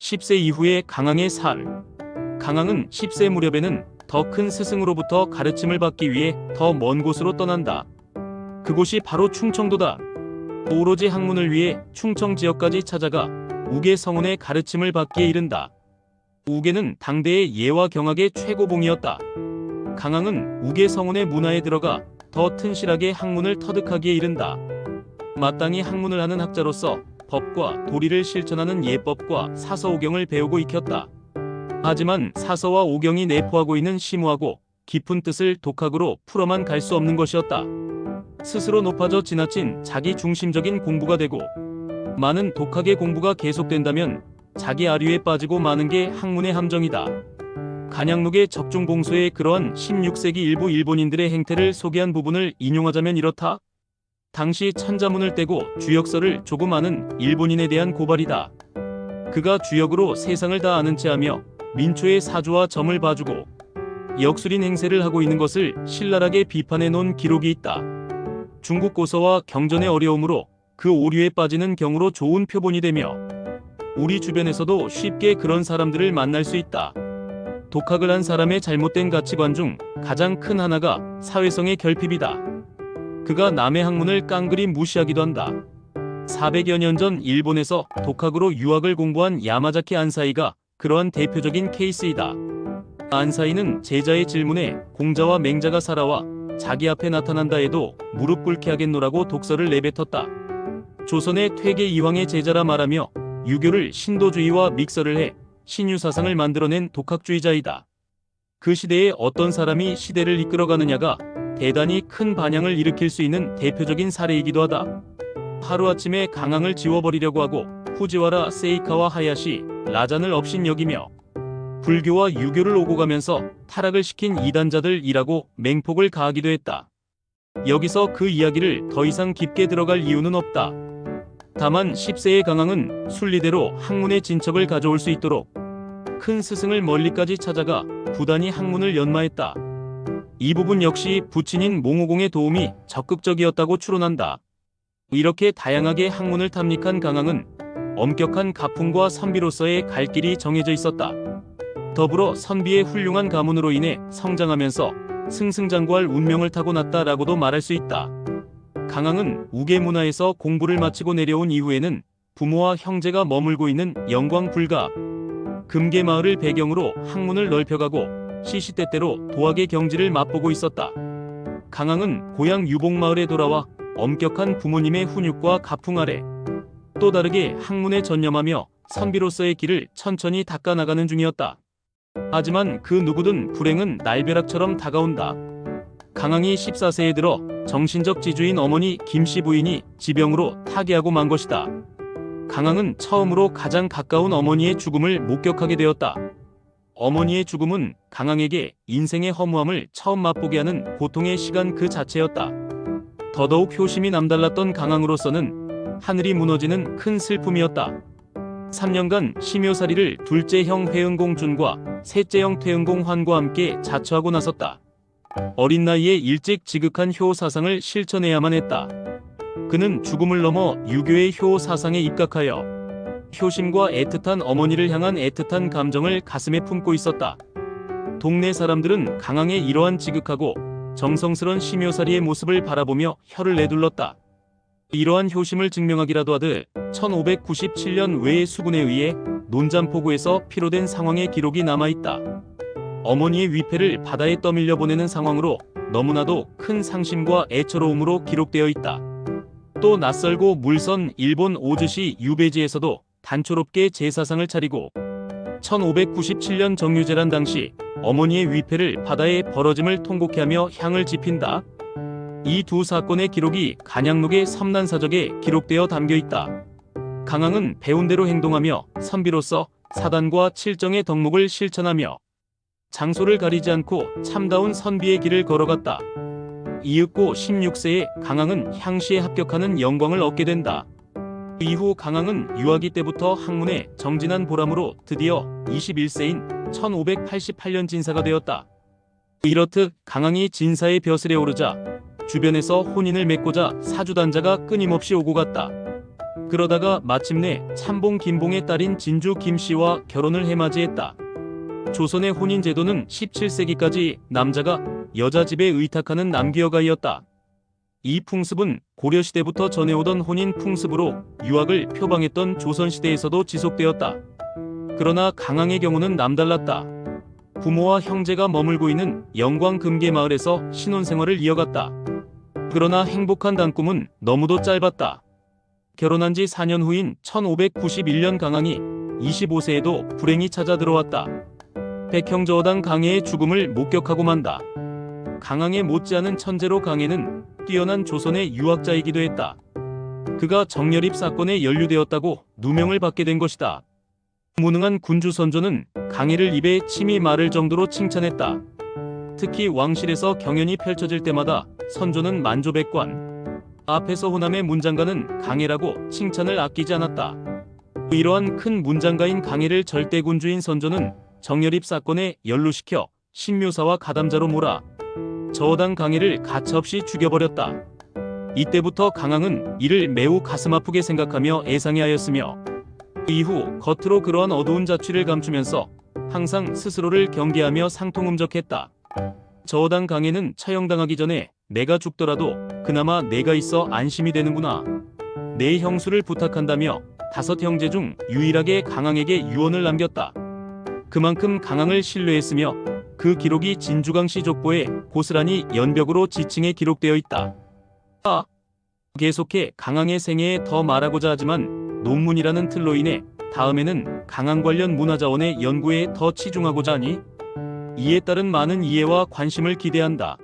10세 이후의 강항의 삶. 강항은 10세 무렵에는 더 큰 스승으로부터 가르침을 받기 위해 더 먼 곳으로 떠난다. 그곳이 바로 충청도다. 오로지 학문을 위해 충청 지역까지 찾아가 우계 성원의 가르침을 받기에 이른다. 우계는 당대의 예와 경학의 최고봉이었다. 강항은 우계 성원의 문화에 들어가 더 튼실하게 학문을 터득하기에 이른다. 마땅히 학문을 하는 학자로서 법과 도리를 실천하는 예법과 사서오경을 배우고 익혔다. 하지만 사서와 오경이 내포하고 있는 심오하고 깊은 뜻을 독학으로 풀어만 갈 수 없는 것이었다. 스스로 높아져 지나친 자기 중심적인 공부가 되고 많은 독학의 공부가 계속된다면 자기 아류에 빠지고 마는 게 학문의 함정이다. 간양록의 적중공소의 그러한 16세기 일부 일본인들의 행태를 소개한 부분을 인용하자면 이렇다. 당시 천자문을 떼고 주역설을 조금 아는 일본인에 대한 고발이다. 그가 주역으로 세상을 다 아는 체하며 민초의 사주와 점을 봐주고 역술인 행세를 하고 있는 것을 신랄하게 비판해 놓은 기록이 있다. 중국 고서와 경전의 어려움으로 그 오류에 빠지는 경우로 좋은 표본이 되며 우리 주변에서도 쉽게 그런 사람들을 만날 수 있다. 독학을 한 사람의 잘못된 가치관 중 가장 큰 하나가 사회성의 결핍이다. 그가 남의 학문을 깡그리 무시하기도 한다. 400여 년 전 일본에서 독학으로 유학을 공부한 야마자키 안사이가 그러한 대표적인 케이스이다. 안사이는 제자의 질문에 공자와 맹자가 살아와 자기 앞에 나타난다 해도 무릎 꿇게 하겠노라고 독서를 내뱉었다. 조선의 퇴계 이황의 제자라 말하며 유교를 신도주의와 믹서를 해 신유사상을 만들어낸 독학주의자이다. 그 시대에 어떤 사람이 시대를 이끌어가느냐가 대단히 큰 반향을 일으킬 수 있는 대표적인 사례이기도 하다. 하루아침에 강항을 지워버리려고 하고 후지와라 세이카와 하야시, 라잔을 업신여기며 불교와 유교를 오고 가면서 타락을 시킨 이단자들이라고 맹폭을 가하기도 했다. 여기서 그 이야기를 더 이상 깊게 들어갈 이유는 없다. 다만 10세의 강항은 순리대로 학문의 진척을 가져올 수 있도록 큰 스승을 멀리까지 찾아가 부단히 학문을 연마했다. 이 부분 역시 부친인 몽호공의 도움이 적극적이었다고 추론한다. 이렇게 다양하게 학문을 탐닉한 강항은 엄격한 가풍과 선비로서의 갈 길이 정해져 있었다. 더불어 선비의 훌륭한 가문으로 인해 성장하면서 승승장구할 운명을 타고났다라고도 말할 수 있다. 강항은 우계 문화에서 공부를 마치고 내려온 이후에는 부모와 형제가 머물고 있는 영광불가 금계마을을 배경으로 학문을 넓혀가고 시시때때로 도학의 경지를 맛보고 있었다. 강항은 고향 유봉마을에 돌아와 엄격한 부모님의 훈육과 가풍 아래 또 다르게 학문에 전념하며 선비로서의 길을 천천히 닦아나가는 중이었다. 하지만 그 누구든 불행은 날벼락처럼 다가온다. 강항이 14세에 들어 정신적 지주인 어머니 김씨 부인이 지병으로 타계하고 만 것이다. 강항은 처음으로 가장 가까운 어머니의 죽음을 목격하게 되었다. 어머니의 죽음은 강항에게 인생의 허무함을 처음 맛보게 하는 고통의 시간 그 자체였다. 더더욱 효심이 남달랐던 강항으로서는 하늘이 무너지는 큰 슬픔이었다. 3년간 심효사리를 둘째 형 회응공준과 셋째 형 퇴응공 환과 함께 자처하고 나섰다. 어린 나이에 일찍 지극한 효 사상을 실천해야만 했다. 그는 죽음을 넘어 유교의 효 사상에 입각하여 효심과 애틋한 어머니를 향한 애틋한 감정을 가슴에 품고 있었다. 동네 사람들은 강항의 이러한 지극하고 정성스런 심효사리의 모습을 바라보며 혀를 내둘렀다. 이러한 효심을 증명하기라도 하듯 1597년 외의 수군에 의해 논잠포구에서 피로된 상황의 기록이 남아있다. 어머니의 위패를 바다에 떠밀려 보내는 상황으로 너무나도 큰 상심과 애처로움으로 기록되어 있다. 또 낯설고 물선 일본 오즈시 유배지에서도 단초롭게 제사상을 차리고 1597년 정유재란 당시 어머니의 위패를 바다에 벌어짐을 통곡해 하며 향을 지핀다. 이 두 사건의 기록이 간양록의 섬난사적에 기록되어 담겨 있다. 강항은 배운 대로 행동하며 선비로서 사단과 칠정의 덕목을 실천하며 장소를 가리지 않고 참다운 선비의 길을 걸어갔다. 이윽고 16세에 강항은 향시에 합격하는 영광을 얻게 된다. 이후 강항은 유아기 때부터 학문에 정진한 보람으로 드디어 21세인 1588년 진사가 되었다. 이렇듯 강항이 진사의 벼슬에 오르자 주변에서 혼인을 맺고자 사주단자가 끊임없이 오고 갔다. 그러다가 마침내 참봉 김봉의 딸인 진주 김씨와 결혼을 해맞이했다. 조선의 혼인 제도는 17세기까지 남자가 여자 집에 의탁하는 남귀여가이었다. 이 풍습은 고려시대부터 전해오던 혼인 풍습으로 유학을 표방했던 조선시대에서도 지속되었다. 그러나 강항의 경우는 남달랐다. 부모와 형제가 머물고 있는 영광금계 마을에서 신혼생활을 이어갔다. 그러나 행복한 단꿈은 너무도 짧았다. 결혼한 지 4년 후인 1591년 강항이 25세에도 불행이 찾아 들어왔다. 백형저어당 강해의 죽음을 목격하고 만다. 강항에 못지않은 천재로 강해는 뛰어난 조선의 유학자이기도 했다. 그가 정열입 사건에 연루되었다고 누명을 받게 된 것이다. 무능한 군주 선조는 강해를 입에 침이 마를 정도로 칭찬했다. 특히 왕실에서 경연이 펼쳐질 때마다 선조는 만조백관 앞에서 호남의 문장가는 강해라고 칭찬을 아끼지 않았다. 이러한 큰 문장가인 강해를 절대군주인 선조는 정열입 사건에 연루시켜 신묘사와 가담자로 몰아 저어당 강해를 가차없이 죽여버렸다. 이때부터 강항은 이를 매우 가슴 아프게 생각하며 애상해하였으며 이후 겉으로 그러한 어두운 자취를 감추면서 항상 스스로를 경계하며 상통음적했다. 저어당 강해는 처형당하기 전에 내가 죽더라도 그나마 내가 있어 안심이 되는구나. 내 형수를 부탁한다며 5 형제 중 유일하게 강항에게 유언을 남겼다. 그만큼 강항을 신뢰했으며 그 기록이 진주강씨 족보에 고스란히 연벽으로 지층에 기록되어 있다. 계속해 강항의 생애에 더 말하고자 하지만 논문이라는 틀로 인해 다음에는 강항 관련 문화자원의 연구에 더 치중하고자 하니 이에 따른 많은 이해와 관심을 기대한다.